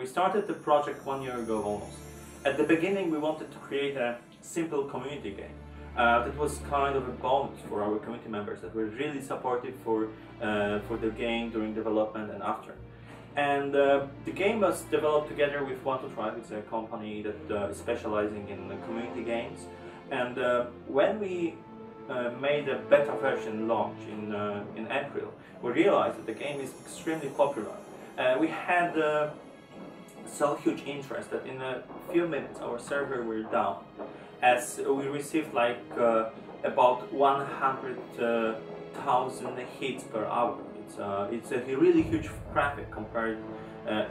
started the project 1 year ago almost. At the beginning we wanted to create a simple community game. That was kind of a bonus for our community members that were really supportive for the game during development and after. And the game was developed together with Want to Try. It's a company that is specializing in community games. And when we made a beta version launch in April, we realized that the game is extremely popular. We had so huge interest that in a few minutes our server were down, as we received like about 100,000 hits per hour. It's a really huge traffic compared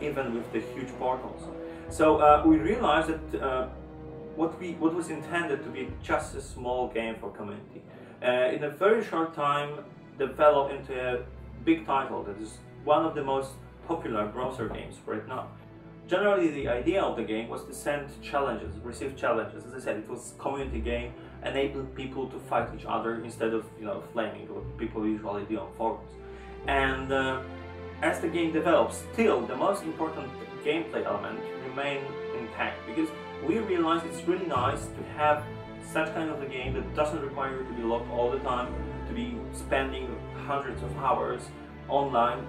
even with the huge portals. So we realized that what was intended to be just a small game for community, in a very short time developed into a big title that is one of the most popular browser games right now. Generally, the idea of the game was to send challenges, receive challenges. As I said, it was a community game, enabled people to fight each other instead of flaming, what people usually do on forums. And as the game develops, still the most important gameplay element remain intact, because we realized it's really nice to have such kind of a game that doesn't require you to be logged all the time, to be spending hundreds of hours online.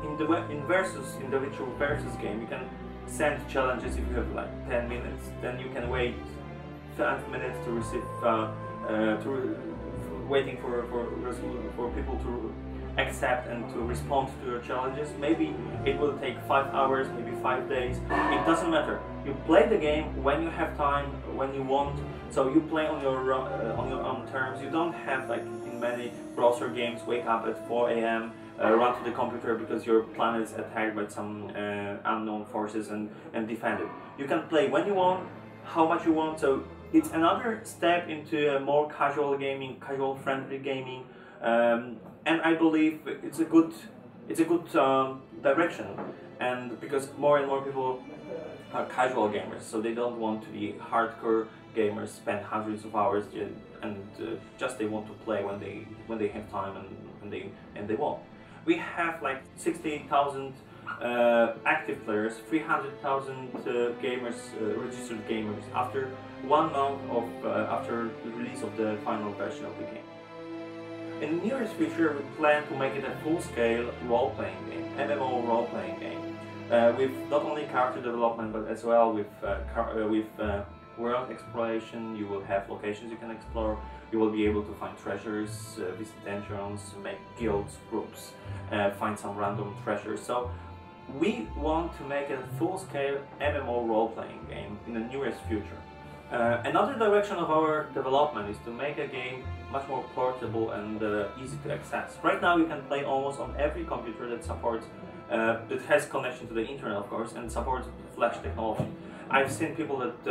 In the virtual versus game, you can send challenges if you have like 10 minutes, then you can wait 5 minutes to receive, waiting for people to accept and to respond to your challenges. Maybe it will take 5 hours, maybe 5 days. It doesn't matter. You play the game when you have time, when you want. So you play on your own terms. You don't have, like in many browser games, wake up at 4 AM, run to the computer because your planet is attacked by some unknown forces and defend it. You can play when you want, how much you want. So it's another step into a more casual gaming, casual-friendly gaming. And I believe it's a good direction, and because more and more people are casual gamers, so they don't want to be hardcore gamers, spend hundreds of hours, and just they want to play when they have time and they want. We have like 60,000 active players, 300,000 gamers, registered gamers after 1 month of after the release of the final version of the game. In the nearest future, we plan to make it a full-scale role-playing game, MMO role-playing game, with not only character development but as well with world exploration. You will have locations you can explore. You will be able to find treasures, visit dungeons, make guilds, groups, find some random treasures. So we want to make a full-scale MMO role-playing game in the nearest future. Another direction of our development is to make a game much more portable and easy to access. Right now you can play almost on every computer that supports, that has connection to the internet, of course, and supports Flash technology. I've seen people that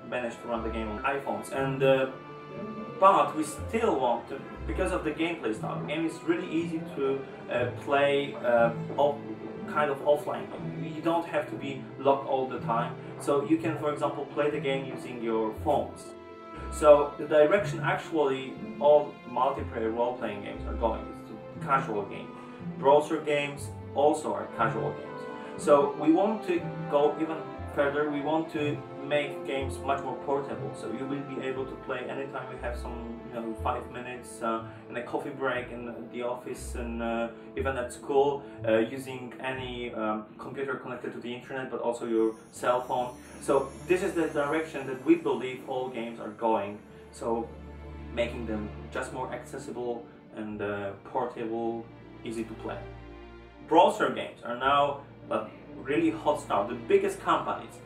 manage to run the game on iPhones, and but we still want to, because of the gameplay style, the game is really easy to play kind of offline. You don't have to be logged all the time, so you can, for example, play the game using your phones. So the direction actually all multiplayer role-playing games are going is to casual games. Browser games also are casual games. So we want to go even further. We want to make games much more portable, so you will be able to play anytime you have some 5 minutes in a coffee break in the office, and even at school, using any computer connected to the internet, but also your cell phone. So this is the direction that we believe all games are going, so making them just more accessible and portable, easy to play. Browser games are now really hot stuff. The biggest companies,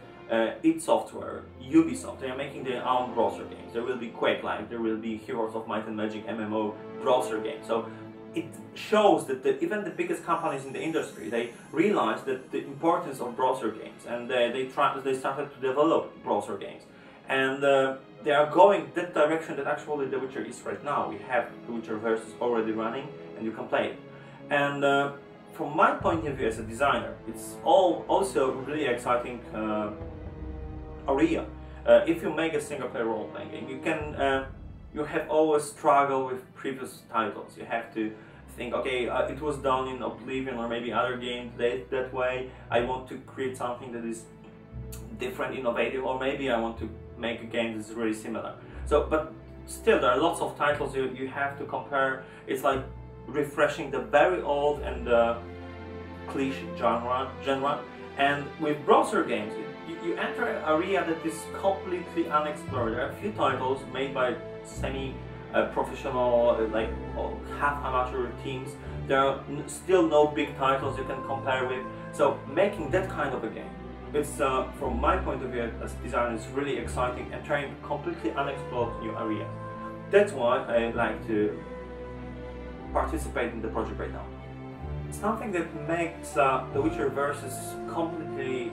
id Software, Ubisoft, they are making their own browser games. There will be Quake-like, there will be Heroes of Might and Magic MMO browser games. So it shows that even the biggest companies in the industry, they realize that the importance of browser games, and they started to develop browser games. And they are going that direction that actually The Witcher is right now. We have The Witcher Versus already running, and you can play it. And from my point of view as a designer, it's also really exciting area. If you make a single-player role-playing game, you have always struggled with previous titles. You have to think, okay, it was done in Oblivion or maybe other games that way. I want to create something that is different, innovative, or maybe I want to make a game that's really similar. So, but still, there are lots of titles you have to compare. It's like refreshing the very old and cliche genre. And with browser games, you enter an area that is completely unexplored. There are a few titles made by semi-professional, like half-amateur teams. There are still no big titles you can compare with. So making that kind of a game, it's from my point of view as designer, is really exciting and trying completely unexplored new areas. That's why I like to participate in the project right now. Something that makes The Witcher Versus completely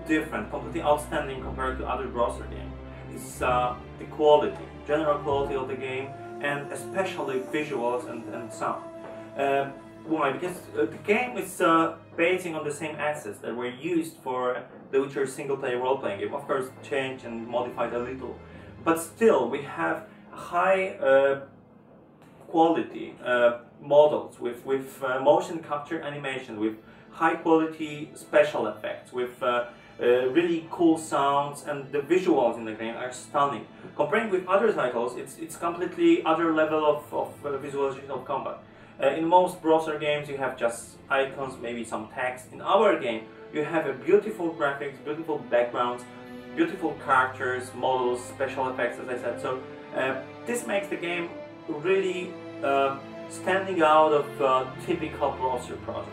different, completely outstanding compared to other browser games is the quality, general quality of the game, and especially visuals and sound. Why? Because the game is basing on the same assets that were used for The Witcher single-player role-playing game. Of course, changed and modified a little, but still we have high quality models with motion capture animation, with high quality special effects, with really cool sounds, and the visuals in the game are stunning. Comparing with other titles, it's completely other level of visualization of combat. In most browser games you have just icons, maybe some text. In our game you have a beautiful graphics, beautiful backgrounds, beautiful characters, models, special effects, as I said. So this makes the game really standing out of typical browser projects.